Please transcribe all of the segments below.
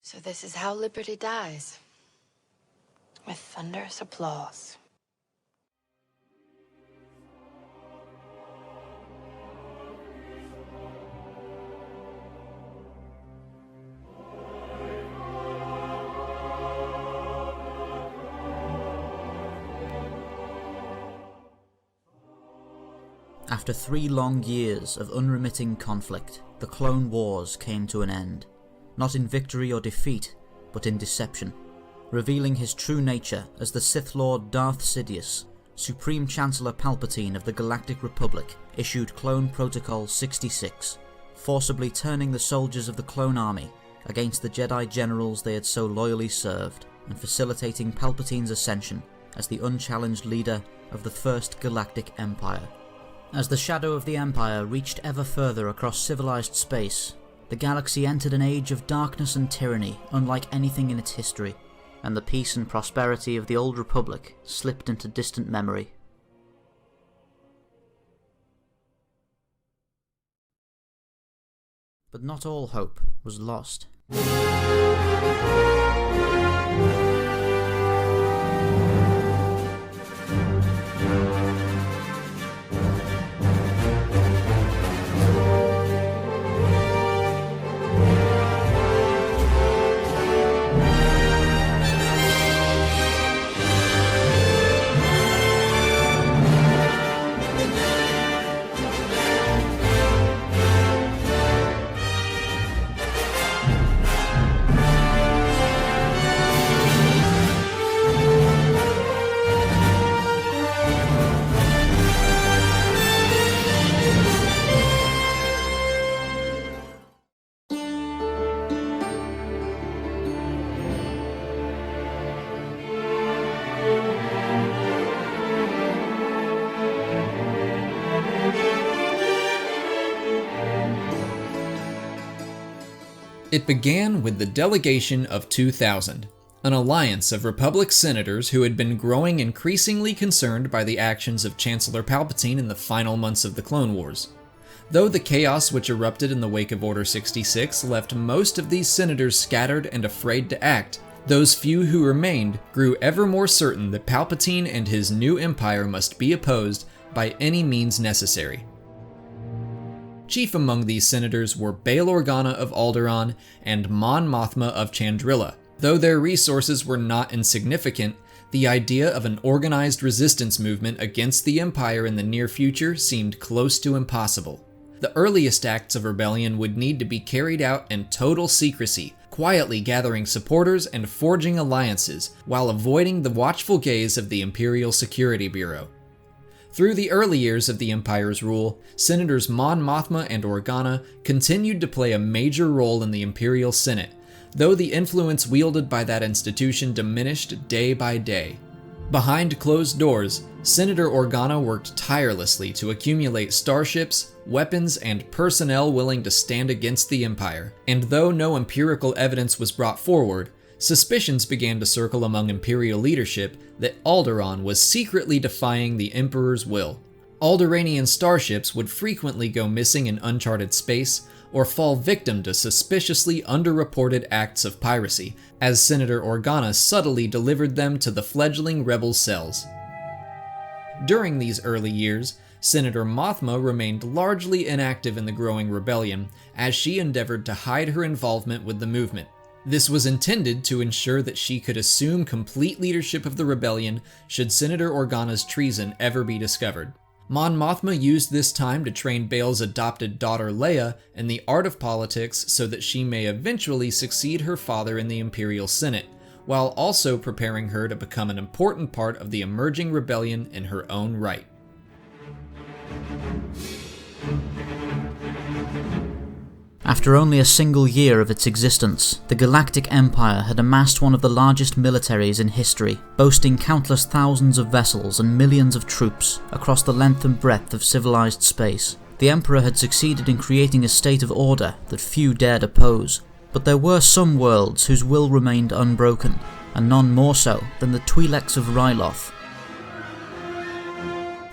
So this is how liberty dies. With thunderous applause. After 3 long years of unremitting conflict, the Clone Wars came to an end. Not in victory or defeat, but in deception. Revealing his true nature as the Sith Lord Darth Sidious, Supreme Chancellor Palpatine of the Galactic Republic issued Clone Protocol 66, forcibly turning the soldiers of the Clone Army against the Jedi generals they had so loyally served, and facilitating Palpatine's ascension as the unchallenged leader of the First Galactic Empire. As the shadow of the Empire reached ever further across civilized space, the galaxy entered an age of darkness and tyranny unlike anything in its history, and the peace and prosperity of the Old Republic slipped into distant memory. But not all hope was lost. It began with the Delegation of 2000, an alliance of Republic senators who had been growing increasingly concerned by the actions of Chancellor Palpatine in the final months of the Clone Wars. Though the chaos which erupted in the wake of Order 66 left most of these senators scattered and afraid to act, those few who remained grew ever more certain that Palpatine and his new empire must be opposed by any means necessary. Chief among these senators were Bail Organa of Onderon and Mon Mothma of Chandrila. Though their resources were not insignificant, the idea of an organized resistance movement against the Empire in the near future seemed close to impossible. The earliest acts of rebellion would need to be carried out in total secrecy, quietly gathering supporters and forging alliances, while avoiding the watchful gaze of the Imperial Security Bureau. Through the early years of the Empire's rule, Senators Mon Mothma and Organa continued to play a major role in the Imperial Senate, though the influence wielded by that institution diminished day by day. Behind closed doors, Senator Organa worked tirelessly to accumulate starships, weapons, and personnel willing to stand against the Empire, and though no empirical evidence was brought forward, suspicions began to circle among Imperial leadership that Alderaan was secretly defying the Emperor's will. Alderaanian starships would frequently go missing in uncharted space or fall victim to suspiciously underreported acts of piracy, as Senator Organa subtly delivered them to the fledgling rebel cells. During these early years, Senator Mothma remained largely inactive in the growing rebellion, as she endeavored to hide her involvement with the movement. This was intended to ensure that she could assume complete leadership of the rebellion should Senator Organa's treason ever be discovered. Mon Mothma used this time to train Bail's adopted daughter Leia in the art of politics so that she may eventually succeed her father in the Imperial Senate, while also preparing her to become an important part of the emerging rebellion in her own right. After only a single year of its existence, the Galactic Empire had amassed one of the largest militaries in history, boasting countless thousands of vessels and millions of troops across the length and breadth of civilized space. The Emperor had succeeded in creating a state of order that few dared oppose, but there were some worlds whose will remained unbroken, and none more so than the Twi'leks of Ryloth.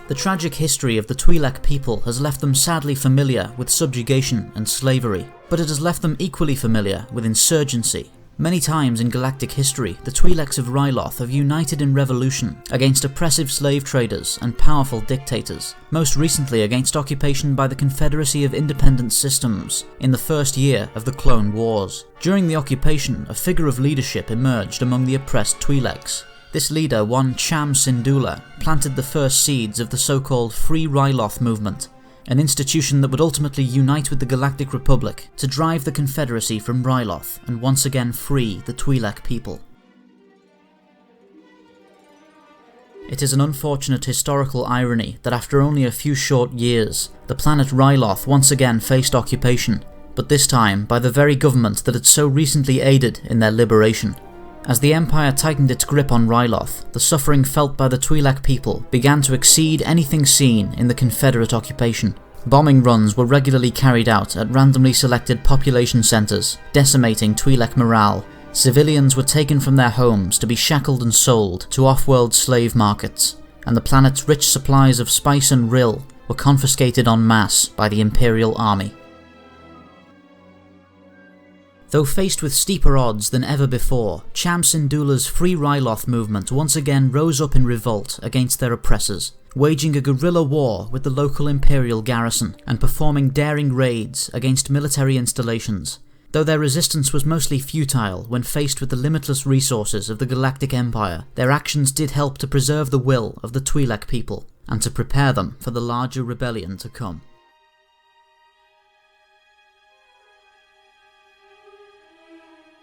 The tragic history of the Twi'lek people has left them sadly familiar with subjugation and slavery, but it has left them equally familiar with insurgency, Many times in galactic history, the Twi'leks of Ryloth have united in revolution against oppressive slave traders and powerful dictators, most recently against occupation by the Confederacy of Independent Systems in the first year of the Clone Wars. During the occupation, a figure of leadership emerged among the oppressed Twi'leks. This leader, one Cham Syndulla, planted the first seeds of the so-called Free Ryloth movement, an institution that would ultimately unite with the Galactic Republic to drive the Confederacy from Ryloth and once again free the Twi'lek people. It is an unfortunate historical irony that after only a few short years, the planet Ryloth once again faced occupation, but this time by the very government that had so recently aided in their liberation. As the Empire tightened its grip on Ryloth, the suffering felt by the Twi'lek people began to exceed anything seen in the Confederate occupation. Bombing runs were regularly carried out at randomly selected population centres, decimating Twi'lek morale. Civilians were taken from their homes to be shackled and sold to off-world slave markets, and the planet's rich supplies of spice and rill were confiscated en masse by the Imperial Army. Though faced with steeper odds than ever before, Cham Syndulla's Free Ryloth movement once again rose up in revolt against their oppressors, waging a guerrilla war with the local Imperial garrison and performing daring raids against military installations. Though their resistance was mostly futile when faced with the limitless resources of the Galactic Empire, their actions did help to preserve the will of the Twi'lek people and to prepare them for the larger rebellion to come.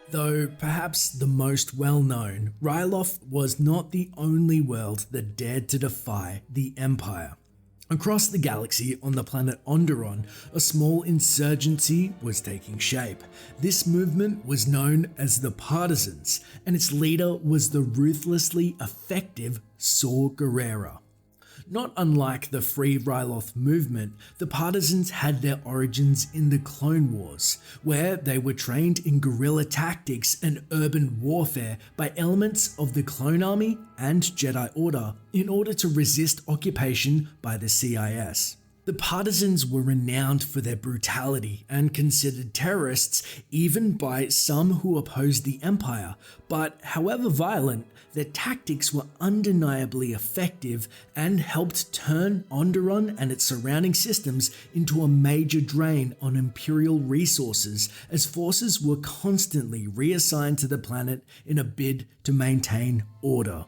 Though perhaps the most well-known, Ryloth was not the only world that dared to defy the Empire. Across the galaxy, on the planet Onderon, a small insurgency was taking shape. This movement was known as the Partisans, and its leader was the ruthlessly effective Saw Gerrera. Not unlike the Free Ryloth movement, the Partisans had their origins in the Clone Wars, where they were trained in guerrilla tactics and urban warfare by elements of the Clone Army and Jedi Order in order to resist occupation by the CIS. The Partisans were renowned for their brutality and considered terrorists even by some who opposed the Empire, but however violent, their tactics were undeniably effective and helped turn Onderon and its surrounding systems into a major drain on Imperial resources as forces were constantly reassigned to the planet in a bid to maintain order.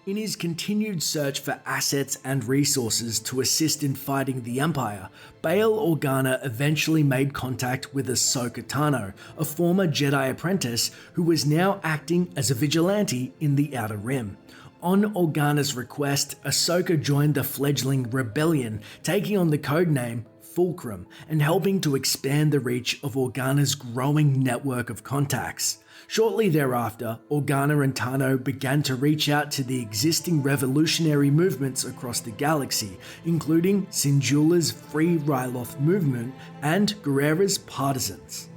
In his continued search for assets and resources to assist in fighting the Empire, Bail Organa eventually made contact with Ahsoka Tano, a former Jedi apprentice who was now acting as a vigilante in the Outer Rim. On Organa's request, Ahsoka joined the fledgling rebellion, taking on the codename Fulcrum and helping to expand the reach of Organa's growing network of contacts. Shortly thereafter, Organa and Tano began to reach out to the existing revolutionary movements across the galaxy, including Syndulla's Free Ryloth movement and Gerrera's Partisans.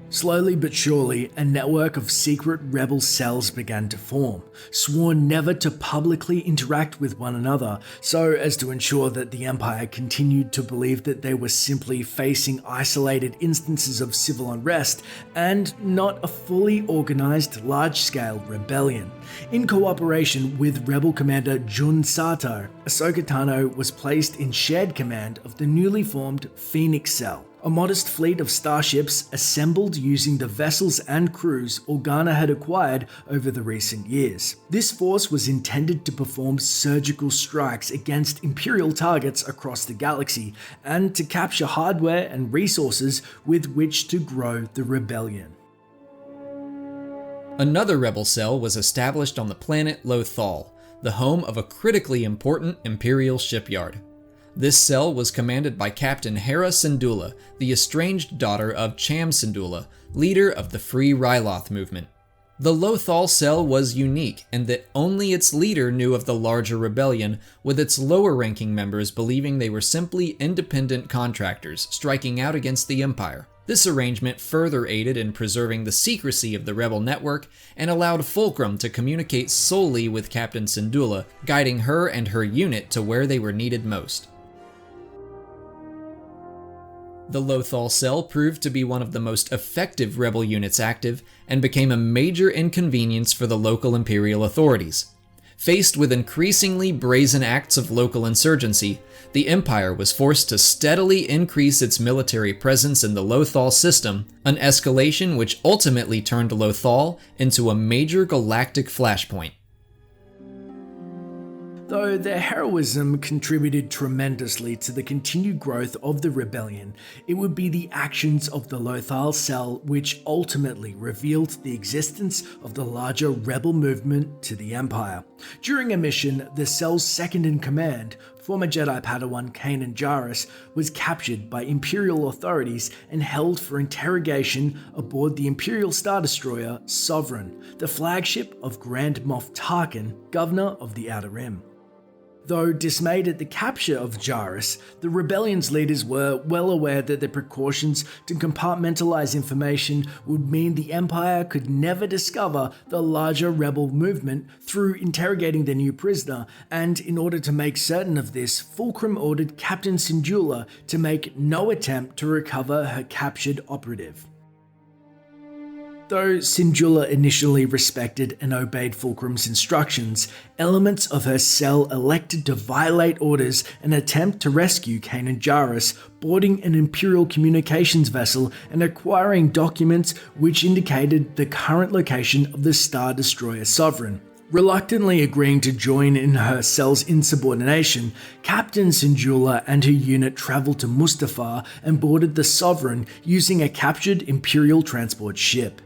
Slowly but surely, a network of secret rebel cells began to form, sworn never to publicly interact with one another, so as to ensure that the Empire continued to believe that they were simply facing isolated instances of civil unrest and not a fully organized large-scale rebellion. In cooperation with Rebel Commander Jun Sato, Ahsoka Tano was placed in shared command of the newly formed Phoenix Cell, a modest fleet of starships assembled using the vessels and crews Organa had acquired over the recent years. This force was intended to perform surgical strikes against Imperial targets across the galaxy and to capture hardware and resources with which to grow the rebellion. Another rebel cell was established on the planet Lothal, the home of a critically important Imperial shipyard. This cell was commanded by Captain Hera Syndulla, the estranged daughter of Cham Syndulla, leader of the Free Ryloth movement. The Lothal cell was unique in that only its leader knew of the larger rebellion, with its lower-ranking members believing they were simply independent contractors striking out against the Empire. This arrangement further aided in preserving the secrecy of the rebel network and allowed Fulcrum to communicate solely with Captain Syndulla, guiding her and her unit to where they were needed most. The Lothal cell proved to be one of the most effective rebel units active and became a major inconvenience for the local imperial authorities. Faced with increasingly brazen acts of local insurgency, the Empire was forced to steadily increase its military presence in the Lothal system, an escalation which ultimately turned Lothal into a major galactic flashpoint. Though their heroism contributed tremendously to the continued growth of the rebellion, it would be the actions of the Lothal cell which ultimately revealed the existence of the larger rebel movement to the Empire. During a mission, the cell's second-in-command, former Jedi Padawan Kanan Jarrus, was captured by Imperial authorities and held for interrogation aboard the Imperial Star Destroyer Sovereign, the flagship of Grand Moff Tarkin, Governor of the Outer Rim. Though dismayed at the capture of Jarrus, the rebellion's leaders were well aware that the precautions to compartmentalize information would mean the Empire could never discover the larger rebel movement through interrogating the new prisoner, and in order to make certain of this, Fulcrum ordered Captain Syndulla to make no attempt to recover her captured operative. Though Syndulla initially respected and obeyed Fulcrum's instructions, elements of her cell elected to violate orders and attempt to rescue Kanan Jarrus, boarding an Imperial communications vessel and acquiring documents which indicated the current location of the Star Destroyer Sovereign. Reluctantly agreeing to join in her cell's insubordination, Captain Syndulla and her unit travelled to Mustafar and boarded the Sovereign using a captured Imperial transport ship.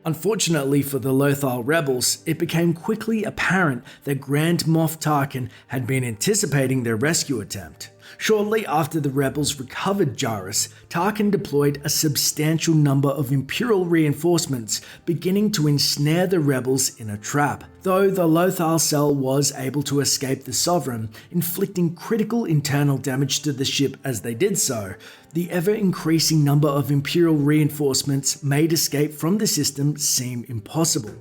Unfortunately for the Lothal rebels, it became quickly apparent that Grand Moff Tarkin had been anticipating their rescue attempt. Shortly after the rebels recovered Jarrus, Tarkin deployed a substantial number of Imperial reinforcements, beginning to ensnare the rebels in a trap. Though the Lothal cell was able to escape the Sovereign, inflicting critical internal damage to the ship as they did so, the ever-increasing number of Imperial reinforcements made escape from the system seem impossible.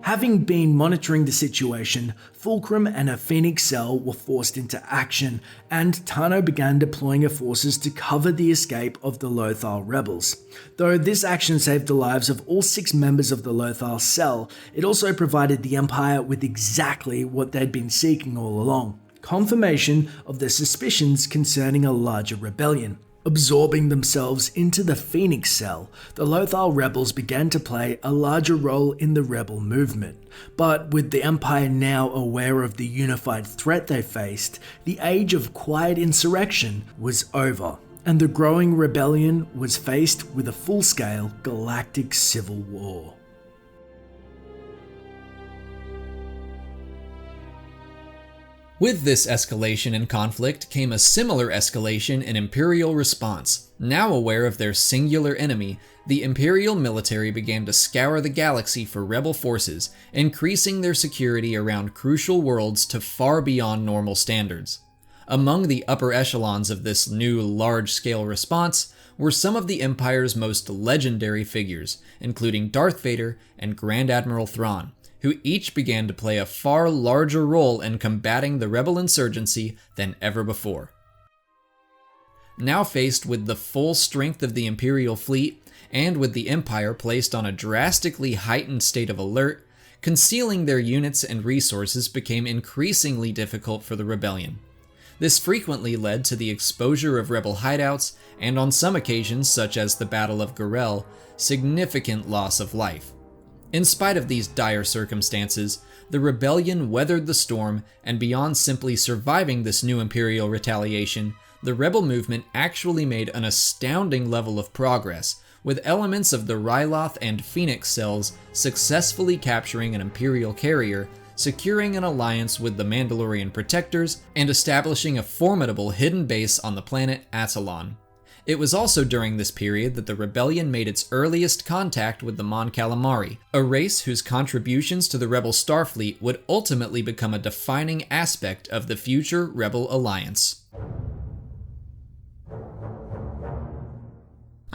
Having been monitoring the situation, Fulcrum and her Phoenix cell were forced into action, and Tano began deploying her forces to cover the escape of the Lothal rebels. Though this action saved the lives of all 6 members of the Lothal cell, it also provided the Empire with exactly what they'd been seeking all along: confirmation of their suspicions concerning a larger rebellion. Absorbing themselves into the Phoenix cell, the Lothal rebels began to play a larger role in the rebel movement. But with the Empire now aware of the unified threat they faced, the age of quiet insurrection was over, and the growing rebellion was faced with a full-scale galactic civil war. With this escalation in conflict came a similar escalation in Imperial response. Now aware of their singular enemy, the Imperial military began to scour the galaxy for rebel forces, increasing their security around crucial worlds to far beyond normal standards. Among the upper echelons of this new large-scale response were some of the Empire's most legendary figures, including Darth Vader and Grand Admiral Thrawn, who each began to play a far larger role in combating the rebel insurgency than ever before. Now faced with the full strength of the Imperial fleet, and with the Empire placed on a drastically heightened state of alert, concealing their units and resources became increasingly difficult for the rebellion. This frequently led to the exposure of rebel hideouts, and on some occasions, such as the Battle of Gorel, significant loss of life. In spite of these dire circumstances, the rebellion weathered the storm, and beyond simply surviving this new Imperial retaliation, the rebel movement actually made an astounding level of progress, with elements of the Ryloth and Phoenix cells successfully capturing an Imperial carrier, securing an alliance with the Mandalorian Protectors, and establishing a formidable hidden base on the planet Atollon. It was also during this period that the rebellion made its earliest contact with the Mon Calamari, a race whose contributions to the rebel Starfleet would ultimately become a defining aspect of the future rebel alliance.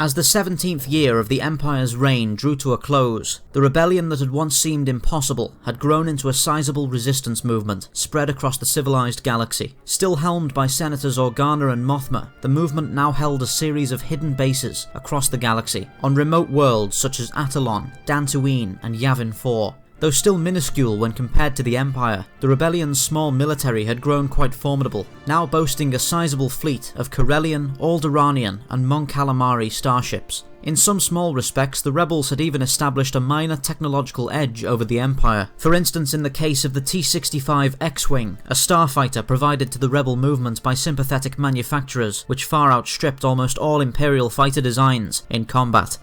As the 17th year of the Empire's reign drew to a close, the rebellion that had once seemed impossible had grown into a sizable resistance movement spread across the civilized galaxy. Still helmed by Senators Organa and Mothma, the movement now held a series of hidden bases across the galaxy, on remote worlds such as Atalon, Dantooine and Yavin 4. Though still minuscule when compared to the Empire, the rebellion's small military had grown quite formidable, now boasting a sizable fleet of Corellian, Alderaanian and Mon Calamari starships. In some small respects, the rebels had even established a minor technological edge over the Empire, for instance in the case of the T-65 X-Wing, a starfighter provided to the rebel movement by sympathetic manufacturers which far outstripped almost all Imperial fighter designs in combat.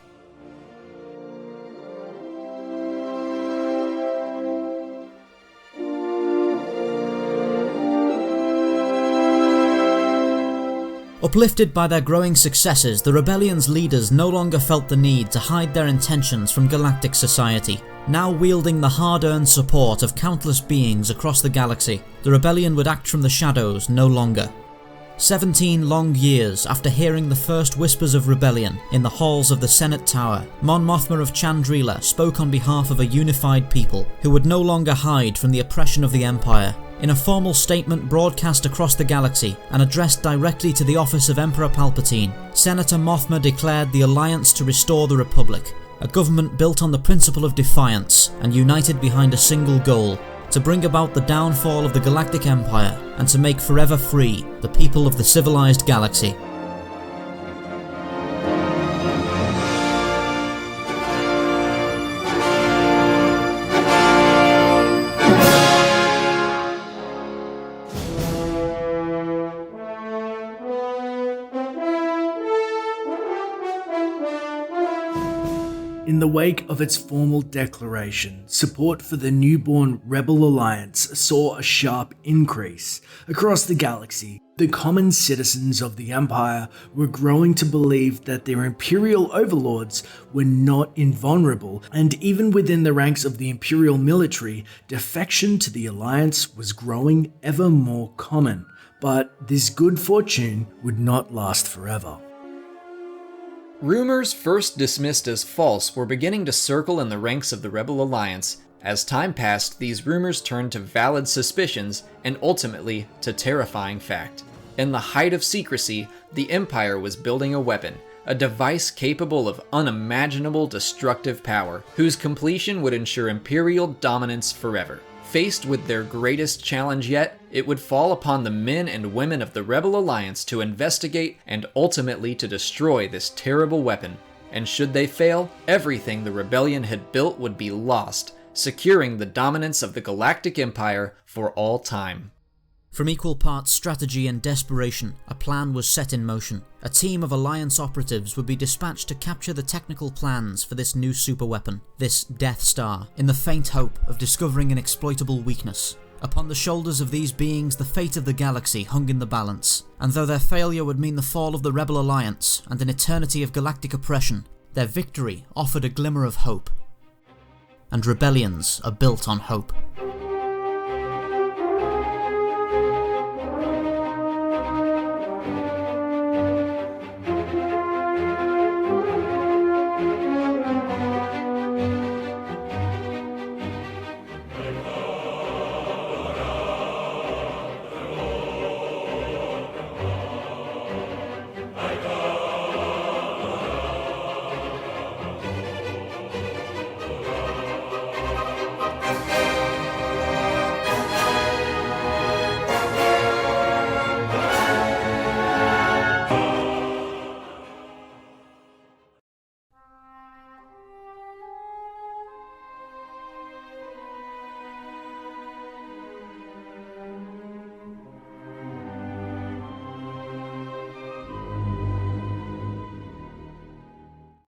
Uplifted by their growing successes, the rebellion's leaders no longer felt the need to hide their intentions from galactic society. Now wielding the hard-earned support of countless beings across the galaxy, the rebellion would act from the shadows no longer. 17 long years after hearing the first whispers of rebellion in the halls of the Senate Tower, Mon Mothma of Chandrila spoke on behalf of a unified people who would no longer hide from the oppression of the Empire. In a formal statement broadcast across the galaxy and addressed directly to the office of Emperor Palpatine, Senator Mothma declared the Alliance to restore the Republic, a government built on the principle of defiance and united behind a single goal: to bring about the downfall of the Galactic Empire and to make forever free the people of the civilized galaxy. In the wake of its formal declaration, support for the newborn Rebel Alliance saw a sharp increase. Across the galaxy, the common citizens of the Empire were growing to believe that their Imperial overlords were not invulnerable, and even within the ranks of the Imperial military, defection to the Alliance was growing ever more common. But this good fortune would not last forever. Rumors first dismissed as false were beginning to circle in the ranks of the Rebel Alliance. As time passed, these rumors turned to valid suspicions and ultimately to terrifying fact. In the height of secrecy, the Empire was building a weapon, a device capable of unimaginable destructive power, whose completion would ensure Imperial dominance forever. Faced with their greatest challenge yet, it would fall upon the men and women of the Rebel Alliance to investigate and ultimately to destroy this terrible weapon. And should they fail, everything the rebellion had built would be lost, securing the dominance of the Galactic Empire for all time. From equal parts strategy and desperation, a plan was set in motion. A team of Alliance operatives would be dispatched to capture the technical plans for this new superweapon, this Death Star, in the faint hope of discovering an exploitable weakness. Upon the shoulders of these beings, the fate of the galaxy hung in the balance, and though their failure would mean the fall of the Rebel Alliance and an eternity of galactic oppression, their victory offered a glimmer of hope. And rebellions are built on hope.